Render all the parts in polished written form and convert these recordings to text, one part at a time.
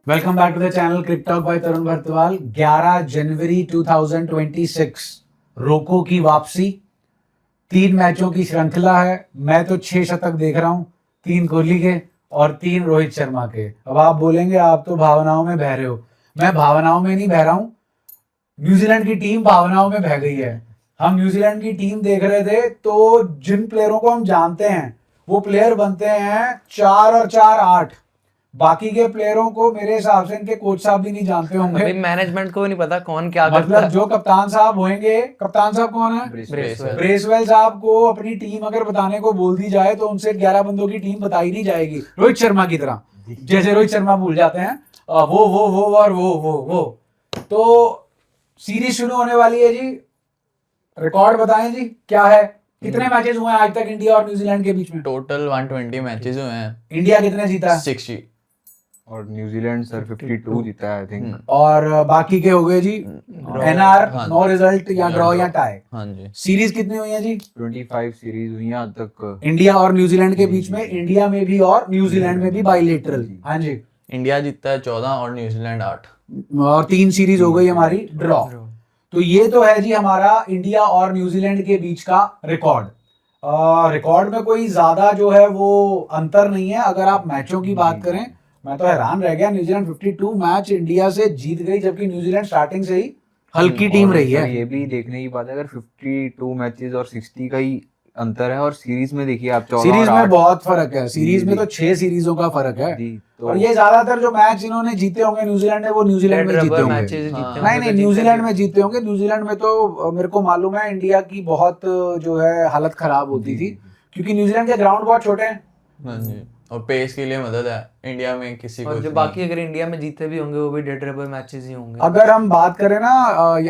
Welcome back to the channel cricket talk by Tarun Bartwal. 11 जनवरी 2026 रोको की वापसी, 3 मैचों की श्रृंखला है। मैं तो 6 शतक देख रहा हूं, 3 कोहली के और 3 रोहित शर्मा के। अब आप बोलेंगे आप तो भावनाओं में बह रहे हो। मैं भावनाओं में नहीं बह रहा हूं, न्यूजीलैंड की टीम भावनाओं में बह गई है। हम न्यूजीलैंड की टीम देख रहे थे तो जिन प्लेयरों को हम जानते हैं वो प्लेयर बनते हैं 4 और 4 8। बाकी के प्लेयरों को मेरे हिसाब से इनके कोच साहब भी नहीं जानते होंगे। अभी मैनेजमेंट को भी नहीं पता कौन क्या करता मतलब है। जो कप्तान साहब होंगे, कप्तान साहब कौन है? ब्रेसवेल। ब्रेसवेल साहब को अपनी टीम अगर बताने को बोल दी जाए तो उनसे 11 बंदों की टीम बताई नहीं जाएगी, रोहित शर्मा की तरह। जैसे रोहित शर्मा भूल जाते हैं वो और वो। तो सीरीज शुरू होने वाली है जी। रिकॉर्ड बताएं जी, क्या है? कितने मैचेस हुए हैं आज तक इंडिया और न्यूजीलैंड के बीच में? टोटल 120 मैचेस हुए हैं। इंडिया कितने जीता है? 60। और न्यूजीलैंड सर 52 जीता है आई थिंक। और बाकी के हो गए जी एनआर, हाँ। नो रिजल्ट या ड्रॉ या टाई। हाँ जी। सीरीज कितनी हुई है जी? 25 सीरीज हुई हैं आज तक इंडिया और न्यूजीलैंड के बीच में, इंडिया में भी और न्यूजीलैंड में भी बाइलेटरल। हाँ जी। इंडिया जीतता है 14 और न्यूजीलैंड 8। और 3 सीरीज हो गई हमारी ड्रॉ। तो ये तो है जी हमारा इंडिया और न्यूजीलैंड के बीच का रिकॉर्ड। रिकॉर्ड में कोई ज्यादा जो है वो अंतर नहीं है। अगर आप मैचों की बात करें, मैं तो हैरान रह गया, न्यूजीलैंड 52 मैच इंडिया से जीत गई, जबकि न्यूजीलैंड स्टार्टिंग से ही हल्की टीम और रही सर है। ये भी देखने की बात है, अगर 52 मैचेस और 60 का ही अंतर है, और सीरीज में देखिए आप 14 सीरीज और में 8 बहुत फर्क है। सीरीज जी, में तो जी। 6 सीरीजों का फर्क है। जी, तो और ये ज्यादातर जो मैच इन्होंने जीते होंगे न्यूजीलैंड ने, वो न्यूजीलैंड में जीते होंगे। नहीं, न्यूजीलैंड में जीते होंगे। न्यूजीलैंड में तो मेरे को मालूम है इंडिया की बहुत जो है हालत खराब होती थी, क्योंकि न्यूजीलैंड के ग्राउंड बहुत छोटे हैं। हाँ जी। और पेस के लिए मदद है इंडिया में किसी को। और जो बाकी अगर इंडिया में जीते भी होंगे वो भी डेड रबर मैचेस ही होंगे। अगर हम बात करें ना,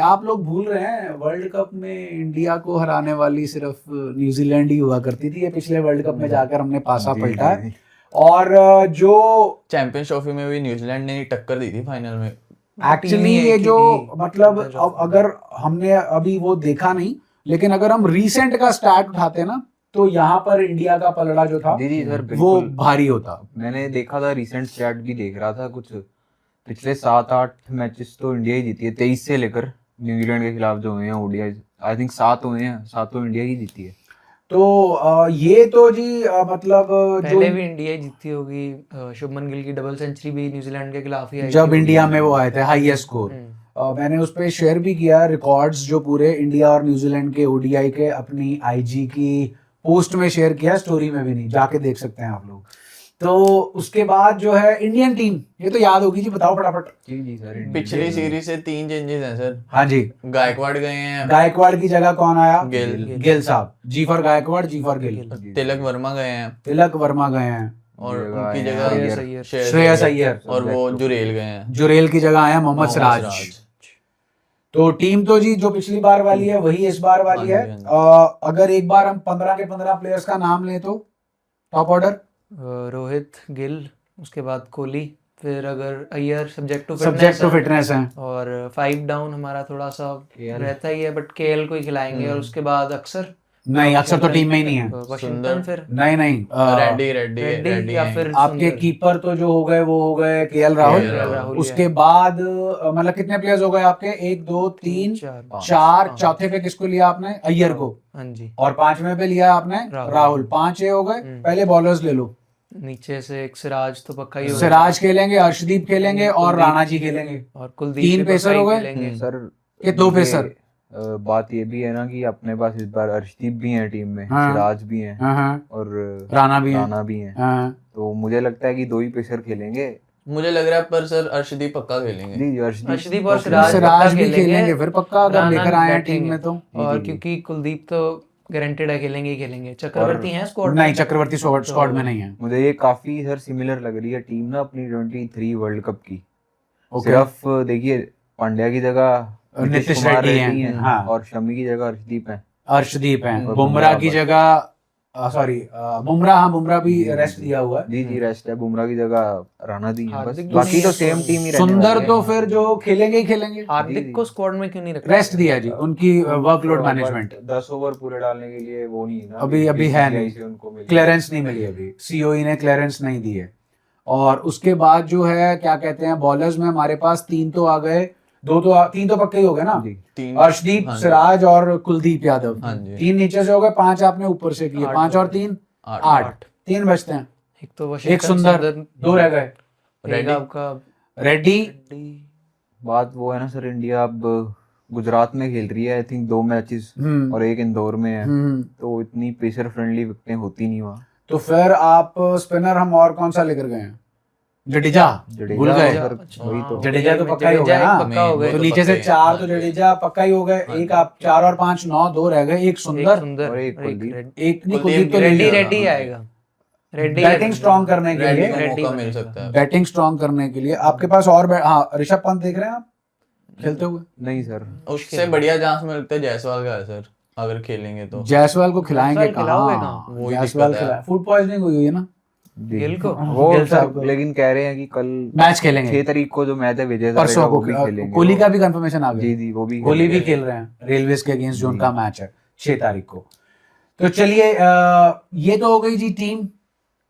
आप लोग भूल रहे हैं वर्ल्ड कप में इंडिया को हराने वाली सिर्फ न्यूजीलैंड ही हुआ करती थी। ये पिछले वर्ल्ड कप में जाकर हमने पासा जी, पलटा है। जी। और जो चैंपियंस ट्रॉफी में भी न्यूजीलैंड ने टक्कर दी थी फाइनल में। एक्चुअली ये जो मतलब अगर हमने अभी वो देखा नहीं, लेकिन अगर हम रीसेंट का स्टार्ट उठाते ना तो यहाँ पर इंडिया का पलड़ा जो था जी जी सर वो बिल्कुल। भारी होता। मैंने देखा था, रिसेंट स्टैट भी देख रहा था, कुछ पिछले 7-8 मैचेस तो इंडिया ही जीती है, 23 से लेकर न्यूजीलैंड के खिलाफ जो हुए हैं ओडीआई, आई थिंक 7 हुए हैं, 7 इंडिया ही जीती है। तो ये तो जी मतलब जो पहले भी इंडिया ही जीती होगी। शुभमन गिल की डबल सेंचुरी भी न्यूजीलैंड के खिलाफ ही आई जब थी। इंडिया में वो आए थे हाईएस्ट स्कोर, मैंने उस पे शेयर भी किया रिकॉर्ड्स जो पूरे इंडिया और न्यूजीलैंड के ओडीआई के अपनी आईजी की पोस्ट में शेयर किया, स्टोरी में भी नहीं, जाके देख सकते हैं आप लोग। तो उसके बाद जो है इंडियन टीम, ये तो याद होगी जी, बताओ फटाफट। जी जी सर। पिछली सीरीज से 3 चेंजेस हैं सर। हाँ जी। गायकवाड़ गए हैं, गायकवाड़ की जगह कौन आया? गिल। गिल साहब। G for Gaikwad, G for Gill. Tilak Varma गए हैं, तिलक वर्मा गए हैं, और जगह उनकी आए जगह हैं अय्यर। श्रेयस अय्यर, और वो जुरेल गए हैं। जुरेल की जगह आया मोहम्मद सिराज। तो टीम तो जी जो पिछली बार वाली है वही इस बार वाली है। अगर एक बार हम 15 के 15 प्लेयर्स का नाम लें तो टॉप ऑर्डर रोहित, गिल, उसके बाद कोहली, फिर अगर अय्यर सब्जेक्ट टू फिटनेस है, और 5 डाउन हमारा थोड़ा सा KL रहता ही है, बट केएल को ही खिलाएंगे। और उसके बाद अक्सर नहीं, अक्सर तो टीम में ही नहीं है। वाशिंगटन, फिर नहीं रेड्डी या फिर आपके सुंदर। कीपर तो जो हो गए वो हो गए केएल राहुल। उसके बाद मतलब कितने प्लेयर्स हो गए आपके? 1 2 3 4। चौथे पे किसको लिया आपने? अय्यर को। हाँ जी। और 5वें पे लिया आपने राहुल। 5 ये हो गए। पहले बॉलर्स ले लो। नीचे से एक सिराज तो पक्का ही होगा। सिराज खेलेंगे, अर्शदीप खेलेंगे और राणा जी खेलेंगे। और कुलदीप 3 भी पेसर हो पक्का ही गए। खेलेंगे। सर ये 2 ये, पेसर। बात ये भी है ना कि अपने पास इस बार अर्शदीप भी हैं टीम में, हाँ। सिराज भी हैं हाँ, और राणा भी है। राणा भी हैं। हाँ। तो मुझे लगता है कि 2 ही पेसर खेलेंगे। मुझे लग रहा है, पर सर अर्शदीप पक्का खेलेंगे। जी अर्शदीप और पक्का सिराज भी खेलेंगे फिर पक्का, अगर लेकर आए हैं टीम में तो। और क्योंकि कुलदीप तो गारंटेड है खेलेंगे ही खेलेंगे। चक्रवर्ती हैं स्क्वाड नहीं, चक्रवर्ती स्क्वाड में नहीं है। मुझे ये काफी सर सिमिलर लग रही है टीम ना अपनी 23 वर्ल्ड कप की। ओके। सिर्फ देखिए पांड्या की जगह नीतीश कुमार रेड्डी हैं, हाँ। और शमी की जगह अर्शदीप हैं। अर्शदीप हैं। और बुमराह की बस। जगह सॉरी बुमराह भी रेस्ट दिया हुआ है। जी जी रेस्ट है। बुमराह की जगह राणा दी है बस, हार्दिक तो बाकी नहीं तो है, सेम टीम ही रहने सुंदर वाली है। तो फिर जो खेलेंगे ही खेलेंगे। हार्दिक को स्क्वाड में क्यों नहीं रखा? रेस्ट दिया जी, उनकी वर्कलोड मैनेजमेंट 10 ओवर पूरे डालने के लिए वो नहीं है ना, अभी है BCCI नहीं, से उनको मिली। क्लियरेंस नहीं मिली अभी, सीओई ने क्लियरेंस नहीं दी है। और उसके बाद जो है क्या कहते हैं बॉलर्स में हमारे पास 3 तो आ गए, 3 तो पक्के ही हो गए ना, जी। 3 अर्शदीप, हाँ जी, सिराज और कुलदीप यादव। हाँ जी। 3 नीचे से हो गए, 5 आपने ऊपर से किए, 5 और 3 8 8, 3 बचते हैं। एक तो एक वशिंगटन सुंदर, 2 रह गए। एक रेड्डी। आपका रेड्डी, बात वो है ना सर, इंडिया अब गुजरात में खेल रही है आई थिंक 2 मैचेस हम्म और एक इंदौर में है, हम्म, तो इतनी पेसर फ्रेंडली विकेटें होती नहीं वहाँ। तो फिर आप स्पिनर हम और कौन सा लेकर गए हैं? जडेजा, भूल जडेजा गए। सर, वही तो। जडेजा तो पक्का ही हो जडेजा गया एक ना, पक्का हो गए। तो तो नीचे से पक्का ही, 4 तो हाँ जी। जडेजा पक्का ही हो गए। हाँ एक जी। आप 4 और 5 9, 2 रह गए, एक एक सुंदर, सुंदर और एक और एक कुलदीप। रेड्डी। एक नहीं, कुलदीप कुलदीप तो ले रेड्डी लिया। रेड्डी हाँ। आएगा, रेड्डी बैटिंग स्ट्रॉन्ग करने के रेड्डी लिए, को रेड्डी मौका मिल बनेगा। सकता है। बैटिंग स्ट्रॉन्ग करने के लिए आपके पास और हाँ, ऋषभ पंत देख रहे हैं आप खेलते हुए? नहीं सर, उससे बढ़िया चांस मिलता है जायसवाल का है सर, अगर खेलेंगे तो। जायसवाल को खिलाएंगे जायसवाल खिलाओगे कहाँ? कहाँ? वही जायसवाल दिक्कत है। खिलाए, फूड पॉइजनिंग हुई है ना, जी। गिल को? वो गिल सर साहब को। लेकिन कह रहे हैं कि कल मैच खेलेंगे 6 तारीख को जो मैच है विजय परसों हजारे का, को। वो भी खेलेंगे। कोहली का भी कंफर्मेशन आ जी गया, जी, वो भी कोहली भी खेलेंगे। खेल रहे हैं रेलवेज के अगेंस्ट जो जी। उनका मैच है 6 तारीख को। तो चलिए ये तो हो गई जी टीम।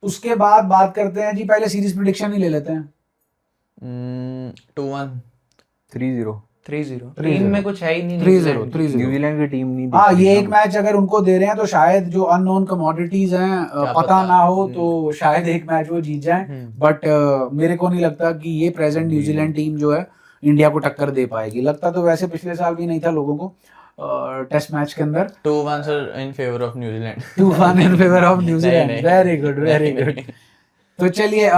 उसके बाद बात करते हैं जी, पहले सीरीज प्रिडिक्शन ही ले लेते हैं। 2-1 3-0 3-0 3-0 टीम में कुछ है ही नहीं 3-0 न्यूजीलैंड की। 3-0। न्यूजीलैंड की टीम नहीं हाँ, दिख रही ये ना एक कुछ। मैच अगर उनको दे रहे हैं तो शायद जो अननोन कमोडिटीज हैं क्या पता पता। ना हो तो शायद एक मैच वो जीत जाएं, बट मेरे को नहीं लगता कि ये प्रेजेंट न्यूजीलैंड टीम जो है इंडिया को टक्कर दे पाएगी। लगता तो वैसे पिछले साल भी नहीं था लोगों को टेस्ट मैच के अंदर। 2-1 sir in favour of New Zealand. 2-1 in favour of New Zealand. नहीं। वेरी गुड, वेरी नहीं, गुड। नहीं। तो चलिए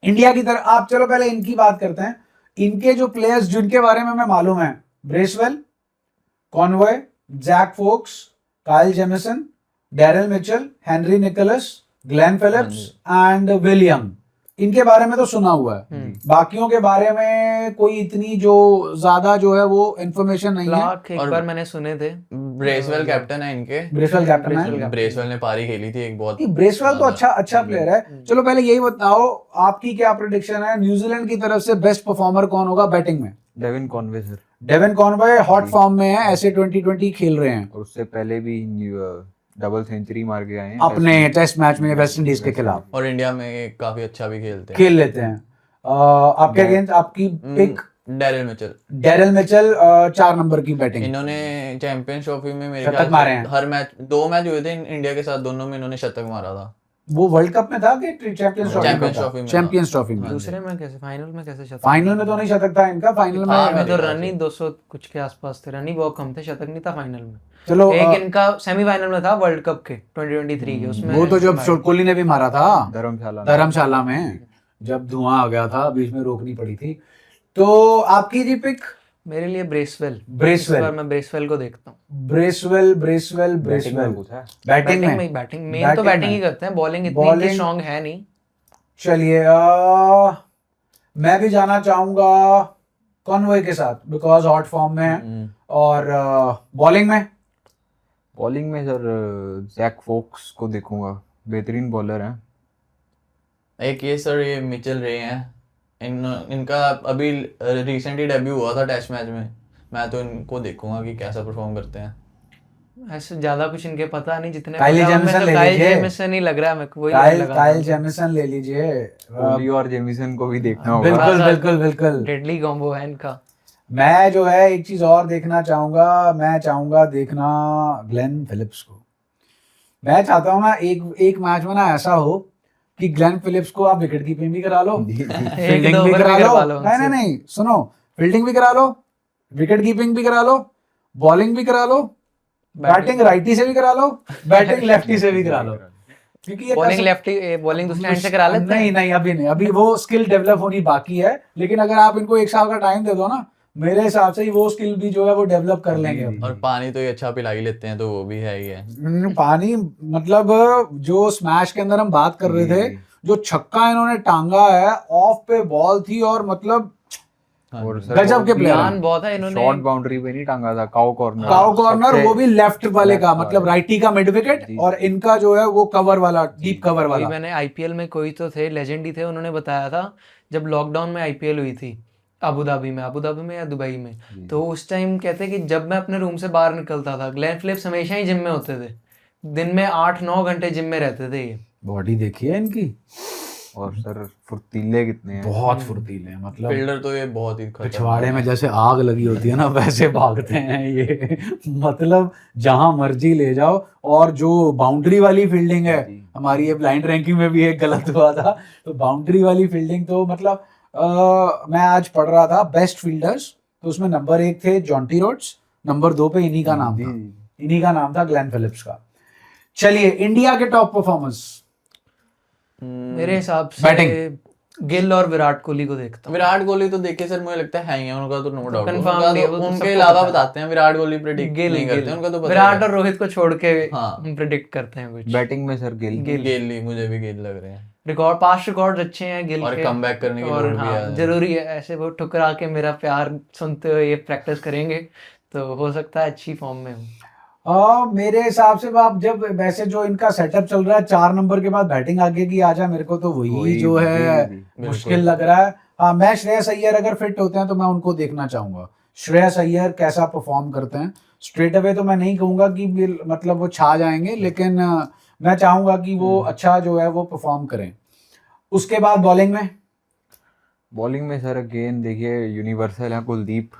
इंडिया की तरफ आप, चलो पहले इनकी बात करते हैं। इनके जो प्लेयर्स जिनके बारे में हमें मालूम है, Bracewell, Conway, Jack Foulkes, Kyle Jamieson, Daryl Mitchell, Henry Nicholls, Glenn Phillips and William, इनके बारे में तो सुना हुआ है। बाकियों के बारे में कोई इतनी जो ज्यादा जो है वो इंफॉर्मेशन नहीं है। लाख एक और- बार मैंने सुने थे। ब्रेसवेल कैप्टन है इनके। ब्रेसवेल कैप्टन है। ब्रेसवेल ने पारी खेली थी एक बहुत। नहीं, ब्रेसवेल तो अच्छा प्लेयर है। चलो पहले यही बताओ, आपकी क्या प्रेडिक्शन है, न्यूजीलैंड की तरफ से बेस्ट परफॉर्मर कौन होगा बैटिंग में? Devon Conway sir, Devon Conway hot form में है, ऐसे 2020 खेल रहे हैं और उससे पहले भी डबल सेंचुरी मार के आए हैं अपने टेस्ट मैच में वेस्ट इंडीज के खिलाफ, और इंडिया में काफी अच्छा भी खेलते हैं। खेल लेते हैं। आपके अगेंस्ट आपकी pick Daryl Mitchell. Daryl Mitchell, 4 number की बैटिंग। इन्होंने चैंपियंस ट्रॉफी में मेरे शतक ख्याल से मारे हैं। हर मैच 2 मैच हुए थे इंडिया के साथ, दोनों में इन्होंने शतक मारा था। वो वर्ल्ड कप में था कि चैंपियंस चैंपियंस ट्रॉफी ट्रॉफी में? चैंपियंस ट्रॉफी में। दूसरे में कैसे, फाइनल में कैसे शतक? फाइनल में तो नहीं शतक था इनका, फाइनल हाँ, में में तो मेरे रन ही ख्याल 200 कुछ के आसपास थे, रन ही बहुत कम थे, शतक नहीं था फाइनल में। चलो एक इनका सेमीफाइनल में था वर्ल्ड कप के 2023 के, उसमें वो तो जब कोहली ने भी मारा था धर्मशाला में, जब धुआं आ गया था, बीच में रोकनी पड़ी थी। तो आपकी जी पिक? मेरे लिए ब्रेसवेल। ब्रेसवेल। इस बार मैं ब्रेसवेल को देखता हूँ। ब्रेसवेल बैटिंग बैटिंग में में बैटिंग मेन तो बैटिंग ही करते हैं, बॉलिंग इतनी Bowling- स्ट्रांग है नहीं। चलिए मैं भी जाना चाहूंगा कॉनवॉय के साथ, बिकॉज हॉट फॉर्म में है। और बॉलिंग में सर जैक फोक्स को देखूंगा, बेहतरीन बॉलर है। एक ये सर ये मिचेल रहे हैं, इनका अभी रिसेंटली डेब्यू हुआ था टेस्ट मैच में। मैं तो इनको देखूंगा कि कैसा परफॉर्म करते हैं। ऐसे ज्यादा कुछ इनके पता नहीं, जितने काइल पता है उनमें जेमिसन तो ले काइल लीजिए। जेमिसन ही लग रहा है मेरे को, वही लगने लगा काइल जेमिसन ले लीजिए। कोहली और जेमिसन को भी देखना होगा। बिल्कुल सा- बिल्कुल बिल्कुल। डेडली कॉम्बो है इनका। मैं जो है एक चीज और देखना चाहूंगा, मैं चाहूंगा देखना ग्लेन फिलिप्स को। मैं चाहता हूँ ना एक मैच में ना ऐसा हो कि ग्लेन फिलिप्स को आप विकेट कीपिंग भी करा लो, एक फील्डिंग दो भी ओवर करा भी लो, करवा लो नहीं उनसे। नहीं सुनो, फील्डिंग भी करा लो, विकेट कीपिंग भी करा लो, बॉलिंग भी करा लो, बैटिंग राइटी से भी करा लो, बैटिंग लेफ्टी से भी करा लो। क्योंकि ये बॉलिंग कैसे- लेफ्टी, बॉलिंग दूसरे हैंड से करा लेते हैं। नहीं नहीं अभी नहीं, अभी वो स्किल डेवलप होनी बाकी है। लेकिन अगर आप इनको 1 साल का टाइम दे दो ना, मेरे हिसाब से ही वो स्किल भी जो है वो डेवलप कर लेंगे। और पानी तो ये अच्छा पिला ही लेते हैं, तो वो भी है ही है। पानी मतलब जो स्मैश के अंदर हम बात कर रहे थे, जो छक्का इन्होंने टांगा है, ऑफ पे बॉल थी और मतलब और सर गजब के प्लेयर ध्यान हैं। बहुत है इन्होंने। शॉर्ट बाउंड्री पे नहीं टांगा था, काउ कॉर्नर। काउ कॉर्नर, वो भी लेफ्ट वाले का, left मतलब वाले। राइटी का मिड विकेट, जी। और इनका जो है वो कवर वाला, डीप कवर वही वाला। मैंने आईपीएल में, कोई तो थे लेजेंड ही थे, उन्होंने बताया था जब लॉकडाउन में आईपीएल हुई थी अबू धाबी में या दुबई में, तो उस टाइम कहते कि जब मैं अपने रूम से बाहर निकलता था, ग्लेन फिलिप्स हमेशा ही जिम में होते थे, दिन में 8-9 घंटे जिम में रहते थे ये। बॉडी देखी है इनकी, और सर फुर्तीले कितने हैं। बहुत फुर्तीले हैं, मतलब फील्डर तो ये बहुत ही पिछवाड़े में जैसे आग लगी होती है ना वैसे भागते हैं ये मतलब जहां मर्जी ले जाओ। और जो बाउंड्री वाली फील्डिंग है, जी। हमारी ये ब्लाइंड रैंकिंग में भी एक गलत हुआ था, तो बाउंड्री वाली फील्डिंग तो मतलब मैं आज पढ़ रहा था बेस्ट फील्डर्स, तो उसमें नंबर 1 थे जॉन्टी रोड्स, नंबर 2 पे इन्हीं का नाम जी, था, जी। इन्हीं का नाम था ग्लेन फिलिप्स का। चलिए इंडिया के टॉप परफॉर्मर्स। मेरे हिसाब से Batting. गिल और विराट कोहली को देखता हूँ। विराट कोहली तो देखे सर मुझे लगता है ही है, उनका तो नो डाउट। confirm उनका नहीं है, तो वो तो उनके सबको अलावा पता है। बताते हैं, विराट कोहली प्रेडिक्ट गिल नहीं करते, गिल उनका तो पता विराट है। और रोहित को छोड़ के हाँ। हम प्रेडिक्ट करते हैं कुछ। बैटिंग में सर गिल। गेल ही मुझे भी गेल लग रहे हैं। रिकॉर्ड पास्ट रिकॉर्ड अच्छे हैं गिल और के, comeback करने की और लोड़ भी हाँ, है। जरूरी है ऐसे वो ठुकरा के मेरा प्यार सुनते हुए ये प्रैक्टिस करेंगे तो हो सकता है अच्छी फॉर्म में हो। मेरे हिसाब से आप जब वैसे जो इनका सेटअप चल रहा है 4 नंबर के बाद बैटिंग आगे की आ जाए, मेरे को तो वही जो है जी, मुश्किल लग रहा है। हाँ, मैं श्रेयस अय्यर अगर फिट होते हैं तो मैं उनको देखना चाहूंगा, श्रेयस अय्यर कैसा परफॉर्म करते हैं। स्ट्रेट अवे तो मैं नहीं कहूंगा कि मतलब वो छा जाएंगे, लेकिन मैं चाहूंगा कि वो अच्छा जो है वो परफॉर्म करें। उसके बाद बॉलिंग में बॉलिंग में सर अगेन देखिए यूनिवर्सल है, कुलदीप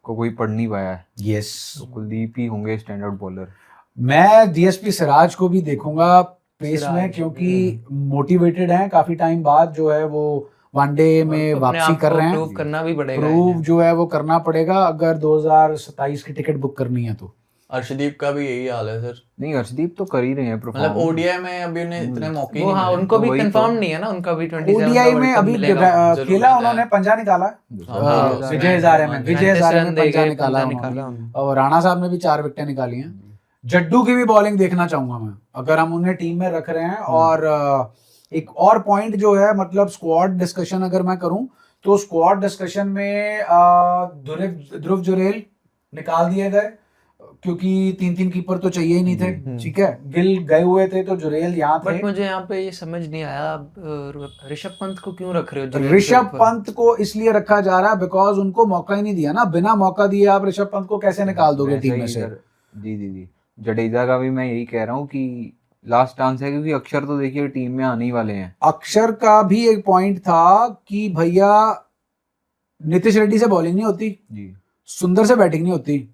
को कोई पढ़ नहीं पाया है, यस, तो कुलदीप ही होंगे स्टैंड आउट बॉलर। मैं डीएसपी सिराज को भी देखूंगा पेस सिराज, में, क्योंकि मोटिवेटेड हैं, काफी टाइम बाद जो है वो वनडे में अपने वापसी आप कर को रहे हैं। प्रूव करना भी पड़ेगा प्रूव इन्हें। जो है वो करना पड़ेगा अगर 2027 की टिकट बुक करनी है तो। अर्शदीप का भी यही हाल है सर, नहीं अर्शदीप तो कर ही रहे हैं मतलब परफॉर्म। ओडीआई में अभी उन्हें इतने मौके ही वो नहीं हाँ मिले। उनको भी वही तो। कंफर्म नहीं है ना, उनका भी 27 का ओडीआई वर्ल्ड में कप अभी मिलेगा। जरूर खेला मिलता उन्होंने, है। पंजा निकाला हाँ, विजय हजारे में, विजय हजारे में 35 पंजा रन निकाला देके उन्होंने। उन्होंने। और राणा साहब ने भी 4 विकेटें निकाली हैं। जड्डू की भी बॉलिंग देखना चाहूंगा मैं, अगर हम उन्हें टीम में रख रहे हैं। और एक और पॉइंट जो है, मतलब स्क्वाड डिस्कशन अगर मैं करूं तो स्क्वाड डिस्कशन में ध्रुव जुरेल निकाल दिए गए, क्योंकि 3 कीपर तो चाहिए ही नहीं थे, ठीक है। गिल गए हुए थे तो जुरेल यहाँ थे। बट मुझे यहाँ पे ये समझ नहीं आया, आप ऋषभ पंत को क्यों रख रहे हो जुरेल के ऋषभ ऊपर? पंत को इसलिए रखा जा रहा है बिकॉज उनको मौका ही नहीं दिया ना, बिना मौका दिए आप ऋषभ पंत को कैसे निकाल दोगे वैसा टीम ही में से। सर, जी जी जी। जडेजा का भी मैं यही कह रहा हूँ कि लास्ट चांस है, क्योंकि अक्षर तो देखिए टीम में आने ही वाले हैं। अक्षर का भी एक पॉइंट था कि भैया नीतीश रेड्डी से बॉलिंग नहीं होती, जी सुंदर से बैटिंग नहीं होती,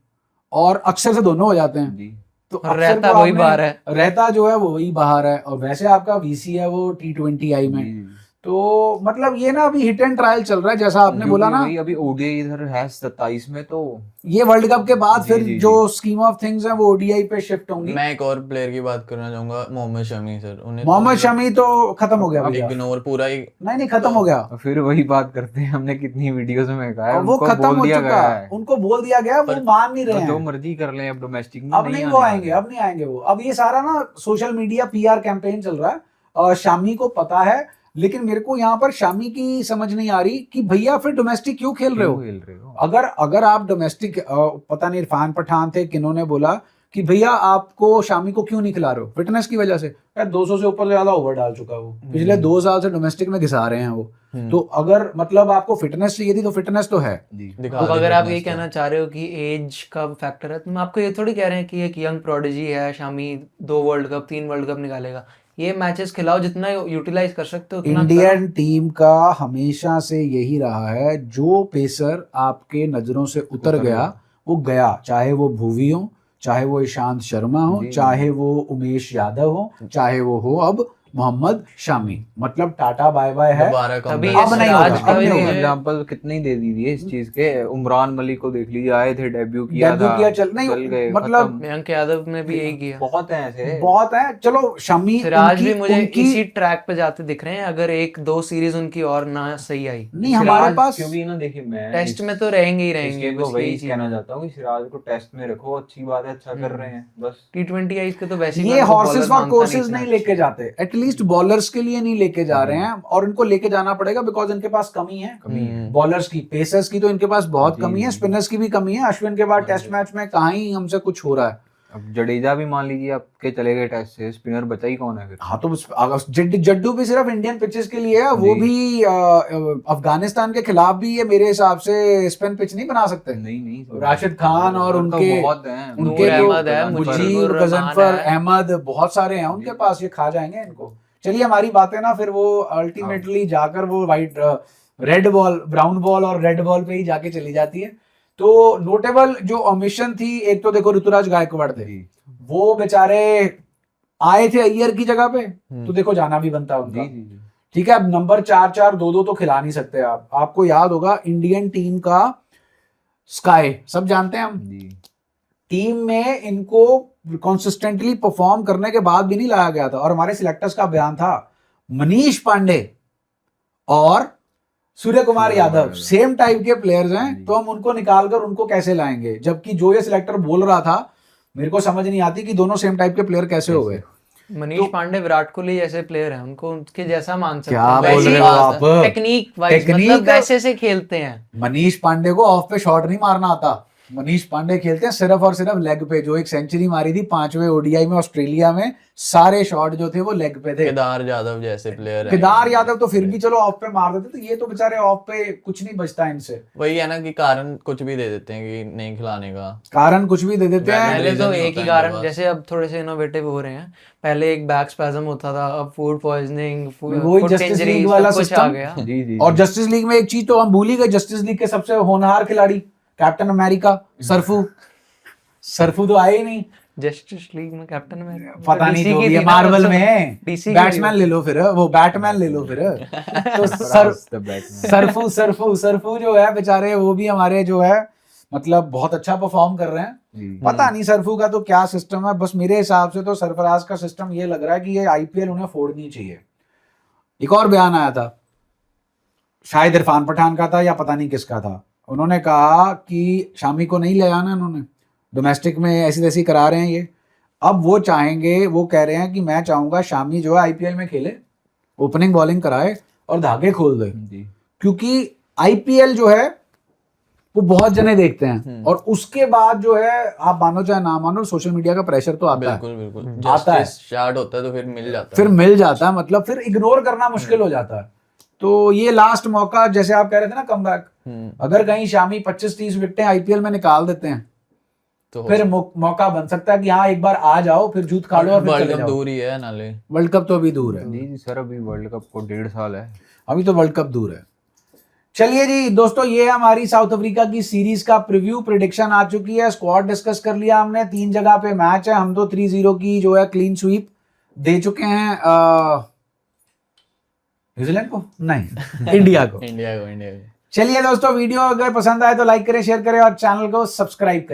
और अक्षर से दोनों हो जाते हैं। जी तो और अक्षर रहता को वही आपने- बाहर है। रहता जो है वो वही बाहर है, और वैसे आपका वीसी है वो T20I में। जी। तो मतलब ये ना अभी हिट एंड ट्रायल चल रहा है, जैसा आपने बोला ना। वही अभी ओडीआई इधर है 27 में, तो ये वर्ल्ड कप के बाद जी, फिर जी, जो जी। स्कीम ऑफ थिंग्स हैं वो ओडीआई पे शिफ्ट होंगी। मैं एक और प्लेयर की बात करना चाहूंगा, मोहम्मद शमी सर। उन्हें मोहम्मद शमी तो खत्म हो गया भैया, इग्नोर पूरा ही, नहीं खत्म हो गया, फिर वही बात करते हैं, हमने कितनी वीडियोस में कहा है और वो उनको खत्म बोल हो दिया चुका, गया है, उनको बोल दिया गया, वो मान नहीं रहे तो जो हैं। मर्जी कर लें अब डोमेस्टिक में अब नहीं वो आएंगे, अब नहीं आएंगे वो। अब ये सारा ना सोशल मीडिया पीआर कैंपेन चल रहा है, और शामी को पता है, लेकिन मेरे को यहाँ पर शामी की समझ नहीं आ रही कि भैया फिर डोमेस्टिक क्यों खेल रहे हो। अगर आप डोमेस्टिक, पता नहीं इरफान पठान थे किन्होंने बोला कि भैया आपको शामी को क्यों नहीं खिला रहे हो, फिटनेस की वजह से। यार 200 से ऊपर ज्यादा ओवर डाल चुका है वो, पिछले 2 साल से डोमेस्टिक में घिसा रहे हैं वो। तो अगर मतलब आपको फिटनेस चाहिए थी तो फिटनेस तो है। दिखा तो दी अगर आप fitness ये तो। कहना चाह रहे हो कि एज का फैक्टर है, तो हम आपको ये थोड़ी कह रहे हैं कि एक यंग प्रोडिजी है Shami, 2 world cup 3 world cup निकालेगा। ये मैचेस खिलाओ, जितना यूटिलाइज कर सकते हो उतना इंडियन टीम का हमेशा से यही रहा है, जो पेसर आपके नजरों से उतर गया वो गया, चाहे वो भुवी हो, चाहे वो ईशांत शर्मा हो, जी। चाहे वो उमेश यादव हो, चाहे वो हो अब मोहम्मद शामी। मतलब टाटा बाय बाय है। दोबारा तभी comeback। अब नहीं सिराज होगा, का अब भी नहीं होगा। मुझे- एग्जांपल कितनी दे दी थी इस चीज के, उमरान मलिक को देख लीजिए, आए थे डेब्यू किया डेब्यू था, किया, चल नहीं चल गए, मतलब खत्म। मयंक यादव ने भी यही किया। बहुत हैं ऐसे, बहुत है। चलो शामी सिराज भी मुझे उनकी इसी ट्रैक पे जाते दिख रहे हैं, अगर 1-2 सीरीज उनकी और ना सही आई। नहीं हमारे सिराज पास क्योंकि ना देखिए मैं टेस्ट में तो रहेंगे ही इस रहेंगे, चीज को बस वही यही चीज। कहना चाहता हूँ कि सिराज को टेस्ट में रखो, अच्छी बात है, अच्छा कर रहे हैं बस। T20 आईज के तो वैसे ही ये मैं उनको हॉर्सेस bowler फॉर मानता कोर्सेज इतना नहीं अच्छा। लेके जाते, एटलीस्ट बॉलर्स के लिए नहीं लेके जा रहे हैं, और इनको लेके जाना पड़ेगा बिकॉज इनके पास कमी है बॉलर्स की, पेसर्स की तो इनके पास बहुत कमी है, स्पिनर्स की भी कमी है। अश्विन के बाद टेस्ट मैच में कहाँ ही हमसे कुछ हो रहा है। अब जडेजा भी मान लीजिए आपके चले गए टेस्ट से, स्पिनर बचा ही कौन है फिर? हाँ, तो जड्डू भी सिर्फ इंडियन पिचेस के लिए है, वो जी। भी अफगानिस्तान के खिलाफ भी ये मेरे हिसाब से स्पिन पिच नहीं बना सकते। नहीं राशिद खान और उधर तो उनके बहुत हैं, उनके नूर जो अहमद है, मुजीब, मुजीबुर रहमान गजनफर है। अहमद, बहुत सारे हैं उनके पास, ये खा जाएंगे इनको। चलिए हमारी बातें ना फिर वो अल्टीमेटली जाकर वो white red ball, brown ball और रेड बॉल पे ही जाके चली जाती है। तो नोटेबल जो ओमिशन थी, एक तो देखो ऋतुराज गायकवाड़ थे, जी वो बेचारे आए थे अय्यर की जगह पे, तो देखो जाना भी बनता जी उनका। जी जी ठीक है, अब नंबर 4-4-2-2 तो खिला नहीं सकते आप। आपको याद होगा इंडियन टीम का स्काई, सब जानते हैं हम, जी टीम में इनको कंसिस्टेंटली परफॉर्म करने के बाद भी नहीं लाया गया था। और हमारे सिलेक्टर्स का बयान था मनीष पांडे और सूर्य कुमार यादव सेम टाइप के प्लेयर्स हैं, तो हम उनको निकालकर उनको कैसे लाएंगे? जबकि जो ये सिलेक्टर बोल रहा था, मेरे को समझ नहीं आती कि दोनों सेम टाइप के प्लेयर कैसे हो गए। मनीष पांडे विराट कोहली जैसे प्लेयर हैं, उनको उनके जैसा मान सकते क्या हैं। बोल रहे हो आप? टेक्निक वाइज टेक्निक मतलब वैसे से खेलते हैं। मनीष पांडे को ऑफ पे शॉट नहीं मारना आता। मनीष पांडे खेलते हैं सिर्फ और सिर्फ लेग पे। जो एक सेंचुरी मारी थी 5वें ओडीआई में ऑस्ट्रेलिया में, सारे शॉट जो थे वो लेग पे थे। केदार यादव जैसे प्लेयर है। केदार यादव तो फिर भी चलो ऑफ पे मार देते, तो ये तो बेचारे ऑफ पे कुछ नहीं बचता इनसे। वही है ना कि कारण कुछ भी दे देते हैं कि नहीं खिलाने का। कारण कुछ भी दे देते हैं। पहले तो reason एक होता ही है कारण, इनके पास। जैसे अब थोड़े से इनोवेटिव हो रहे हैं। पहले एक बैक स्पैज्म होता था, अब फूड पॉइजनिंग, वही फुट जस्टिस इंजरी, लीग वाला सब कुछ आ सिस्टम। गया। जी जी और जस्टिस लीग में एक चीज तो हम भूल ही गए, जस्टिस लीग के सबसे होनहार खिलाड़ी कैप्टन अमेरिका सरफू तो आए ही नहीं। जस्टिस लीग में कैप्टन में पता नहीं जो भी है, मार्वल में बैट्समैन ले लो फिर, वो बैटमैन ले लो फिर। तो सरफू जो है बेचारे, वो भी हमारे जो है मतलब बहुत अच्छा परफॉर्म कर रहे हैं। जी पता नहीं सरफू का तो क्या सिस्टम है, बस मेरे हिसाब से तो सरफराज का सिस्टम ये लग रहा है कि ये आईपीएल उन्हें फोड़नी चाहिए। एक और बयान आया था, शायद इरफान पठान का था या पता नहीं किसका था, उन्होंने कहा कि शामी को नहीं ले आना इन्होंने, डोमेस्टिक में ऐसी तैसी करा रहे हैं ये। अब वो चाहेंगे, वो कह रहे हैं कि मैं चाहूंगा शामी जो है आईपीएल में खेले, ओपनिंग बॉलिंग कराए और धागे खोल दे, जी क्योंकि आईपीएल जो है वो बहुत जने देखते हैं। और उसके बाद जो है, आप मानो चाहे ना मानो, सोशल मीडिया का प्रेशर तो आता है, बिल्कुल बिल्कुल। आता है। जस्टिस स्टार्ट होता है तो फिर मिल जाता फिर है। मिल जाता है, मतलब फिर इग्नोर करना मुश्किल हो जाता है। तो ये लास्ट मौका, जैसे आप कह रहे थे ना कमबैक, अगर कहीं शामी 25-30 विकेटें आईपीएल में निकाल देते हैं तो फिर मौका बन सकता है कि हाँ एक बार आ जाओ, फिर जूत खा लो और फिर वर्ल्ड चले कप जाओ। दूर ही है नाले। वर्ल्ड कप तो अभी दूर है, जी सर, अभी वर्ल्ड कप को 1.5 साल है। अभी तो वर्ल्ड कप दूर है। चलिए जी दोस्तों, ये हमारी साउथ अफ्रीका की सीरीज का प्रीव्यू, प्रेडिक्शन आ चुकी है, स्क्वाड डिस्कस कर लिया हमने, 3 जगह पे मैच है, हम तो 3-0 की जो है क्लीन स्वीप दे चुके हैं न्यूजीलैंड को नहीं इंडिया को। इंडिया को। चलिए दोस्तों, वीडियो अगर पसंद आए तो लाइक करें, शेयर करें और चैनल को सब्सक्राइब करें।